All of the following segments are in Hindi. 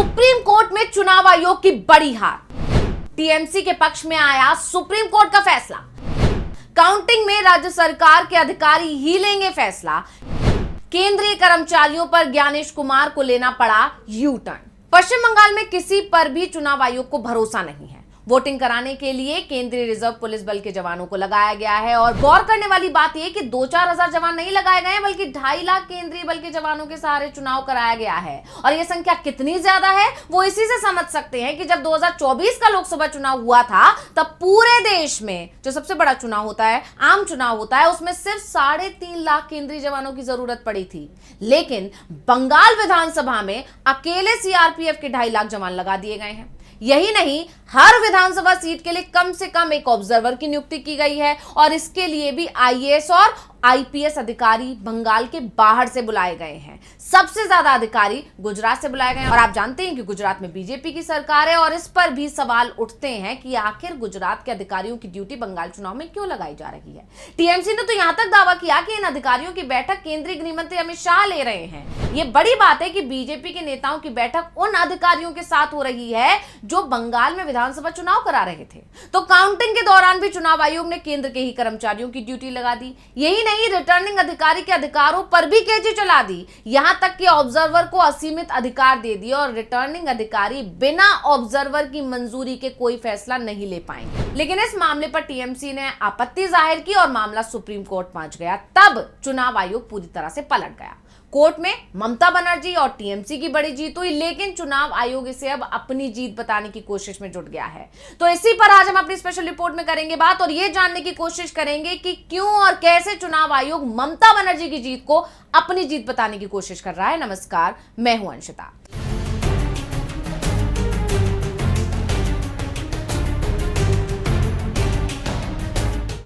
सुप्रीम कोर्ट में चुनाव आयोग की बड़ी हार। टीएमसी के पक्ष में आया सुप्रीम कोर्ट का फैसला। काउंटिंग में राज्य सरकार के अधिकारी ही लेंगे फैसला। केंद्रीय कर्मचारियों पर ज्ञानेश कुमार को लेना पड़ा यू टर्न। पश्चिम बंगाल में किसी पर भी चुनाव आयोग को भरोसा नहीं है। वोटिंग कराने के लिए केंद्रीय रिजर्व पुलिस बल के जवानों को लगाया गया है और गौर करने वाली बात यह कि 2-4 हजार जवान नहीं लगाए गए हैं, बल्कि 2.5 लाख केंद्रीय बल के जवानों के सहारे चुनाव कराया गया है। और यह संख्या कितनी ज्यादा है वो इसी से समझ सकते हैं कि जब 2024 का लोकसभा चुनाव हुआ था तब पूरे देश में जो सबसे बड़ा चुनाव होता है, आम चुनाव होता है, उसमें सिर्फ 3.5 लाख केंद्रीय जवानों की जरूरत पड़ी थी। लेकिन बंगाल विधानसभा में अकेले सीआरपीएफ के 2.5 लाख जवान लगा दिए गए हैं। यही नहीं, हर विधानसभा सीट के लिए कम से कम एक ऑब्जर्वर की नियुक्ति की गई है और इसके लिए भी आईएएस और आईपीएस अधिकारी बंगाल के बाहर से बुलाए गए हैं। सबसे ज्यादा अधिकारी गुजरात से बुलाए गए हैं और आप जानते हैं कि गुजरात में बीजेपी की सरकार है और इस पर भी सवाल उठते हैं कि आखिर गुजरात के अधिकारियों की ड्यूटी बंगाल चुनाव में क्यों लगाई जा रही है। टीएमसी ने तो यहां तक दावा किया कि इन अधिकारियों की बैठक केंद्रीय गृह मंत्री अमित शाह ले रहे हैं। यह बड़ी बात है कि बीजेपी के नेताओं की बैठक उन अधिकारियों के साथ हो रही है जो बंगाल में विधानसभा चुनाव करा रहे थे। तो काउंटिंग के दौरान भी चुनाव आयोग ने केंद्र के ही कर्मचारियों की ड्यूटी लगा दी। यही नहीं, रिटर्निंग अधिकारी के अधिकारों पर भी कैची चला दी। यहां तक कि ऑब्जर्वर को असीमित अधिकार दे दिए और रिटर्निंग अधिकारी बिना ऑब्जर्वर की मंजूरी के कोई फैसला नहीं ले पाएंगे। लेकिन इस मामले पर टीएमसी ने आपत्ति जाहिर की और मामला सुप्रीम कोर्ट पहुंच गया। तब चुनाव आयोग पूरी तरह से पलट गया। कोर्ट में ममता बनर्जी और टीएमसी की बड़ी जीत हुई, लेकिन चुनाव आयोग इसे अब अपनी जीत बताने की कोशिश में जुट गया है। तो इसी पर आज हम अपनी स्पेशल रिपोर्ट में करेंगे बात और यह जानने की कोशिश करेंगे कि क्यों और कैसे चुनाव आयोग ममता बनर्जी की जीत को अपनी जीत बताने की कोशिश कर रहा है। नमस्कार, मैं हूं अंशिता।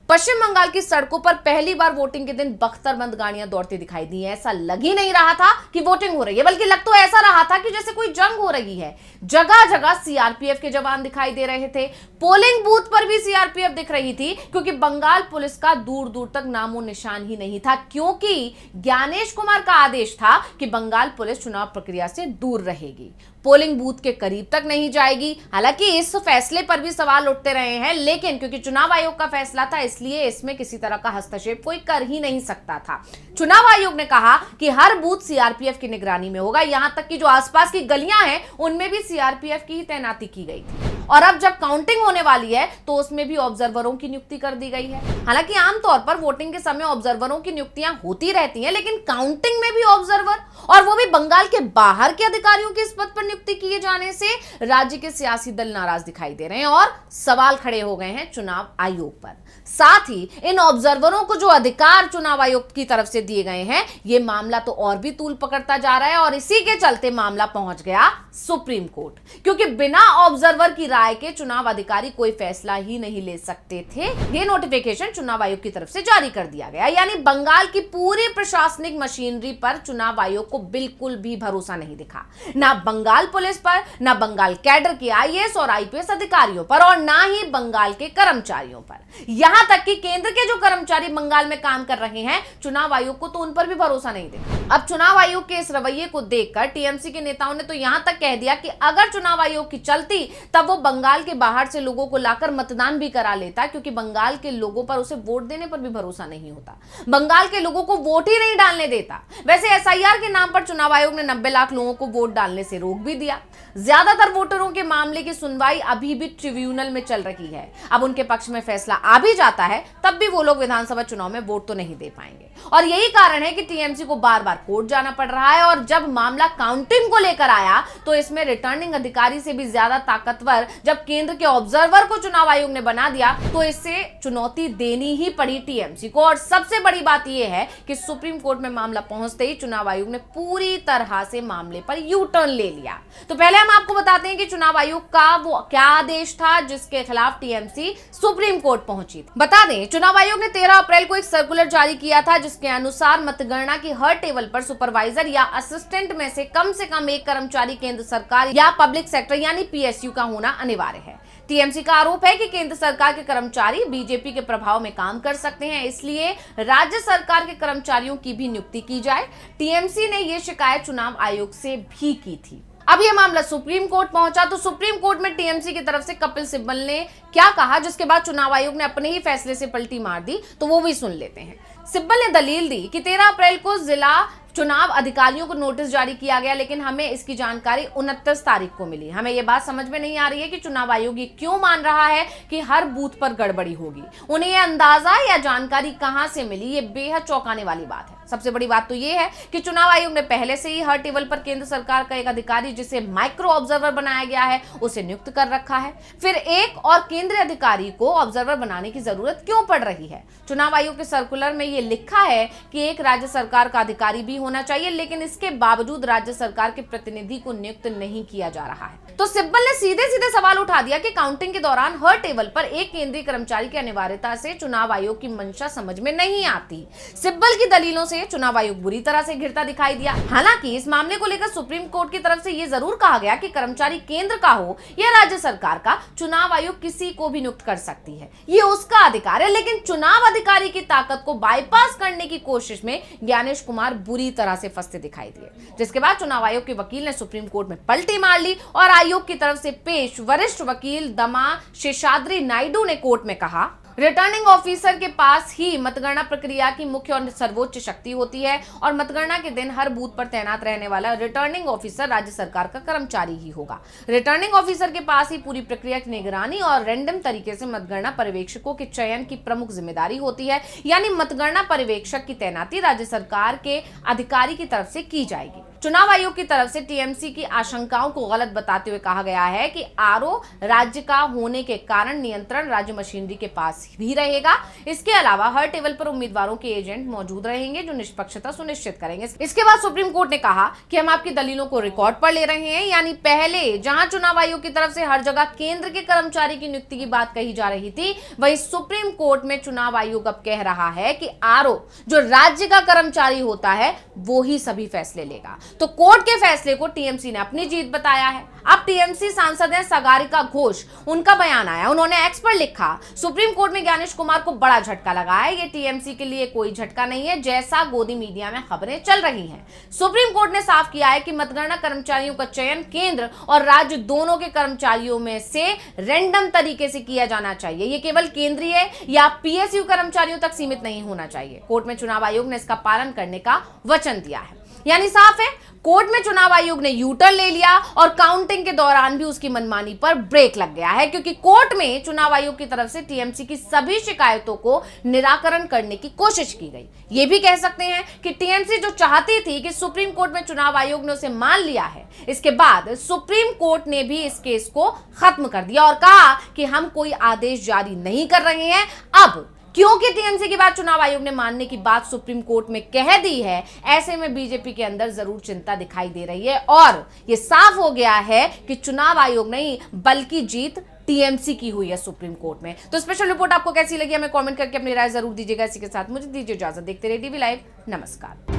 पश्चिम बंगाल की सड़कों पर पहली बार वोटिंग के दिन बख्तरबंद गाड़ियां दौड़ती दिखाई दी हैं। ऐसा लग ही नहीं रहा था कि वोटिंग हो रही है, बल्कि लग तो ऐसा रहा था कि जैसे कोई जंग हो रही है। जगह जगह सीआरपीएफ के जवान दिखाई दे रहे थे। पोलिंग बूथ पर भी सीआरपीएफ दिख रही थी, क्योंकि बंगाल पुलिस का दूर दूर तक नामो निशान ही नहीं था, क्योंकि ज्ञानेश कुमार का आदेश था कि बंगाल पुलिस चुनाव प्रक्रिया से दूर रहेगी, पोलिंग बूथ के करीब तक नहीं जाएगी। हालांकि इस फैसले पर भी सवाल उठते रहे हैं, लेकिन क्योंकि चुनाव आयोग का फैसला था इसलिए इसमें किसी तरह का हस्तक्षेप कोई कर ही नहीं सकता था। चुनाव आयोग ने कहा कि हर बूथ सीआरपीएफ की निगरानी में होगा, यहां तक कि जो आसपास की गलियां हैं उनमें भी सीआरपीएफ की ही तैनाती की गई थी। और अब जब काउंटिंग होने वाली है तो उसमें भी ऑब्जर्वरों की नियुक्ति कर दी गई है। हालांकि आमतौर पर वोटिंग के समय ऑब्जर्वरों की नियुक्तियां होती रहती हैं, लेकिन काउंटिंग में भी ऑब्जर्वर, और वो भी बंगाल के बाहर के अधिकारियों की इस पद पर नियुक्ति किए जाने से राज्य के सियासी दल नाराज दिखाई दे रहे हैं और सवाल खड़े हो गए हैं चुनाव आयोग पर। साथ ही इन ऑब्जर्वरों को जो अधिकार चुनाव आयोग की तरफ से दिए गए हैं, यह मामला तो और भी तूल पकड़ता जा रहा है और इसी के चलते मामला पहुंच गया सुप्रीम कोर्ट, क्योंकि बिना ऑब्जर्वर की राय के चुनाव अधिकारी कोई फैसला ही नहीं ले सकते थे। यह नोटिफिकेशन चुनाव आयोग की तरफ से जारी कर दिया गया। यानी बंगाल की पूरी प्रशासनिक मशीनरी पर चुनाव आयोग को बिल्कुल भी भरोसा नहीं दिखा, ना बंगाल पुलिस पर, ना बंगाल कैडर के आईएएस और आईपीएस अधिकारियों पर, और ना ही बंगाल के कर्मचारियों पर। यहां तक कि केंद्र के जो कर्मचारी बंगाल में काम कर रहे हैं, चुनाव आयोग को तो उन पर भी भरोसा नहीं दिखा। अब चुनाव आयोग के इस रवैये को देखकर टीएमसी के नेताओं ने तो यहां तक कह दिया कि अगर चुनाव आयोग की चलती तब वो बंगाल के बाहर से लोगों को लाकर मतदान भी करा लेता, क्योंकि बंगाल के लोगों पर उसे वोट देने पर भी भरोसा नहीं होता। बंगाल के लोगों को वोट ही नहीं डालने देता। वैसे एसआईआर के नाम पर चुनाव आयोग ने 90 लाख लोगों को वोट डालने से रोक भी दिया। ज्यादातर वोटरों के मामले की सुनवाई अभी भी ट्रिब्यूनल में चल रही है। अब उनके पक्ष में फैसला आ भी जाता है तब भी वो लोग विधानसभा चुनाव में वोट तो नहीं दे पाएंगे, और यही कारण है कि टीएमसी को बार बार कोर्ट जाना पड़ रहा है। और जब मामला काउंटिंग को लेकर आया तो इसमें रिटर्निंग अधिकारी से भी ज्यादा ताकतवर जब केंद्र के ऑब्जर्वर को चुनाव आयोग ने बना दिया तो इससे चुनौती देनी ही पड़ी टीएमसी को। और सबसे बड़ी बात यह है कि सुप्रीम कोर्ट में मामला पहुंचते ही चुनाव आयोग ने पूरी तरह से मामले पर यू टर्न ले लिया। तो पहले हम आपको बताते हैं कि चुनाव आयोग का वो क्या आदेश था जिसके खिलाफ टीएमसी सुप्रीम कोर्ट पहुंची। बता दें, चुनाव आयोग ने 13 अप्रैल को एक सर्कुलर जारी किया था जिसके अनुसार मतगणना की हर टेबल पर सुपरवाइजर या असिस्टेंट में से कम एक कर्मचारी केंद्र सरकार या पब्लिक सेक्टर यानी पीएसयू का होना अनिवार्य है। टीएमसी का आरोप है कि केंद्र सरकार के कर्मचारी बीजेपी के प्रभाव में काम कर सकते हैं, इसलिए राज्य सरकार के कर्मचारियों की भी नियुक्ति की जाए। टीएमसी ने यह शिकायत चुनाव आयोग से भी की थी। अब यह मामला सुप्रीम कोर्ट पहुंचा तो सुप्रीम कोर्ट में टीएमसी की तरफ से कपिल सिब्बल ने क्या कहा, जिसके बाद चुनाव आयोग ने अपने ही फैसले से पलटी मार दी, तो वो भी सुन लेते हैं। सिब्बल ने दलील दी कि 13 अप्रैल को जिला चुनाव अधिकारियों को नोटिस जारी किया गया, लेकिन हमें इसकी जानकारी 29 तारीख को मिली। हमें यह बात समझ में नहीं आ रही है कि चुनाव आयोग ये क्यों मान रहा है कि हर बूथ पर गड़बड़ी होगी। उन्हें यह अंदाजा या जानकारी कहां से मिली, ये बेहद चौंकाने वाली बात है। सबसे बड़ी बात तो यह है कि चुनाव आयोग ने पहले से ही हर टेबल पर केंद्र सरकार का एक अधिकारी, जिसे माइक्रो ऑब्जर्वर बनाया गया है, उसे नियुक्त कर रखा है। फिर एक और केंद्रीय अधिकारी को ऑब्जर्वर बनाने की जरूरत क्यों पड़ रही है? चुनाव आयोग के सर्कुलर में यह लिखा है कि एक राज्य सरकार का अधिकारी भी होना चाहिए, लेकिन इसके बावजूद राज्य सरकार के प्रतिनिधि को नियुक्त नहीं किया जा रहा है। तो सिब्बल ने सीधे सीधे सवाल उठा दिया कि काउंटिंग के दौरान हर टेबल पर एक केंद्रीय कर्मचारी की अनिवार्यता से चुनाव आयोग की मंशा समझ में नहीं आती। सिब्बल की दलीलों से चुनाव आयोग बुरी तरह से घिरता दिखाई दिया। हालांकि इस मामले को लेकर सुप्रीम कोर्ट की तरफ से यह जरूर कहा गया कि कर्मचारी केंद्र का हो या राज्य सरकार का, चुनाव आयोग किसी को भी नियुक्त कर सकती है, ये उसका अधिकार है। लेकिन चुनाव अधिकारी की ताकत को बाईपास करने की कोशिश में ज्ञानेश कुमार बुरी तरह से फंसते दिखाई दिए, जिसके बाद चुनाव आयोग के वकील ने सुप्रीम कोर्ट में पलटी मार ली और आयोग की तरफ से पेश वरिष्ठ वकील दमा शेषाद्री नायडू ने कोर्ट में कहा, रिटर्निंग ऑफिसर के पास ही मतगणना प्रक्रिया की मुख्य और सर्वोच्च शक्ति होती है और मतगणना के दिन हर बूथ पर तैनात रहने वाला रिटर्निंग ऑफिसर राज्य सरकार का कर्मचारी ही होगा। रिटर्निंग ऑफिसर के पास ही पूरी प्रक्रिया की निगरानी और रैंडम तरीके से मतगणना पर्यवेक्षकों के चयन की प्रमुख जिम्मेदारी होती है, यानी मतगणना पर्यवेक्षक की तैनाती राज्य सरकार के अधिकारी की तरफ से की जाएगी। चुनाव आयोग की तरफ से टीएमसी की आशंकाओं को गलत बताते हुए कहा गया है कि आरओ राज्य का होने के कारण नियंत्रण राज्य मशीनरी के पास भी रहेगा। इसके अलावा हर टेबल पर उम्मीदवारों के एजेंट मौजूद रहेंगे जो निष्पक्षता सुनिश्चित करेंगे। इसके बाद सुप्रीम कोर्ट ने कहा कि हम आपकी दलीलों को रिकॉर्ड पर ले रहे हैं, यानी पहले जहां चुनाव आयोग की तरफ से हर जगह केंद्र के कर्मचारी की नियुक्ति की बात कही जा रही थी, वहीं सुप्रीम कोर्ट में चुनाव आयोग अब कह रहा है कि आरओ जो राज्य का कर्मचारी होता है वो ही सभी फैसले लेगा। तो कोर्ट के फैसले को टीएमसी ने अपनी जीत बताया है। अब टीएमसी सांसद हैं सागरिका घोष, उनका बयान आया, उन्होंने एक्स पर लिखा, सुप्रीम कोर्ट में ज्ञानेश कुमार को बड़ा झटका लगा है। ये टीएमसी के लिए कोई झटका नहीं है, जैसा गोदी मीडिया में खबरें चल रही हैं। सुप्रीम कोर्ट ने साफ किया है कि मतगणना कर्मचारियों का चयन केंद्र और राज्य दोनों के कर्मचारियों में से रैंडम तरीके से किया जाना चाहिए। ये केवल केंद्रीय या पीएसयू कर्मचारियों तक सीमित नहीं होना चाहिए। कोर्ट में चुनाव आयोग ने इसका पालन करने का वचन दिया है, यानी साफ है कोर्ट में चुनाव आयोग ने यूटर्न ले लिया और काउंटिंग के दौरान भी उसकी मनमानी पर ब्रेक लग गया है, क्योंकि कोर्ट में चुनाव आयोग की तरफ से टीएमसी की सभी शिकायतों को निराकरण करने की कोशिश की गई। ये भी कह सकते हैं कि टीएमसी जो चाहती थी कि सुप्रीम कोर्ट में चुनाव आयोग ने उसे मान लिया है, इसके बाद सुप्रीम कोर्ट ने भी इस केस को खत्म कर दिया और कहा कि हम कोई आदेश जारी नहीं कर रहे हैं। अब क्योंकि टीएमसी की बात चुनाव आयोग ने मानने की बात सुप्रीम कोर्ट में कह दी है, ऐसे में बीजेपी के अंदर जरूर चिंता दिखाई दे रही है और यह साफ हो गया है कि चुनाव आयोग नहीं बल्कि जीत टीएमसी की हुई है सुप्रीम कोर्ट में। तो स्पेशल रिपोर्ट आपको कैसी लगी हमें कमेंट करके अपनी राय जरूर दीजिएगा। इसी के साथ मुझे दीजिए इजाजत। देखते रहिए टीवी लाइव। नमस्कार।